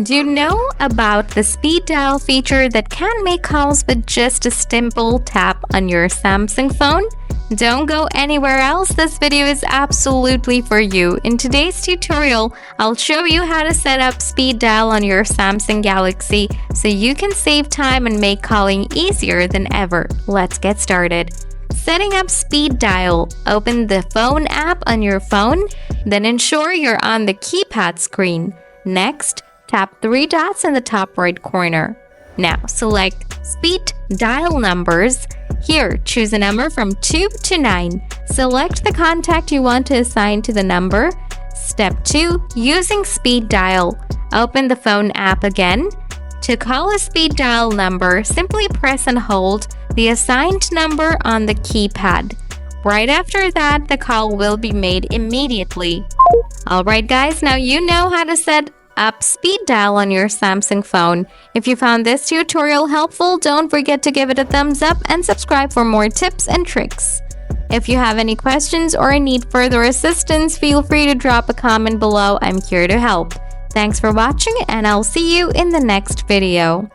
Do you know about the speed dial feature that can make calls with just a simple tap on your Samsung phone? Don't go anywhere else, this video is absolutely for you. In today's tutorial, I'll show you how to set up speed dial on your Samsung Galaxy so you can save time and make calling easier than ever. Let's get started. Setting up speed dial. Open the phone app on your phone, then ensure you're on the keypad screen. Next, tap three dots in the top right corner. Now, select speed dial numbers. Here, choose a number from 2 to 9. Select the contact you want to assign to the number. Step 2. Using speed dial. Open the phone app again. To call a speed dial number, simply press and hold the assigned number on the keypad. Right after that, the call will be made immediately. Alright guys, now you know how to set up speed dial on your Samsung phone. If you found this tutorial helpful, don't forget to give it a thumbs up and subscribe for more tips and tricks. If you have any questions or need further assistance, feel free to drop a comment below. I'm here to help. Thanks for watching, and I'll see you in the next video.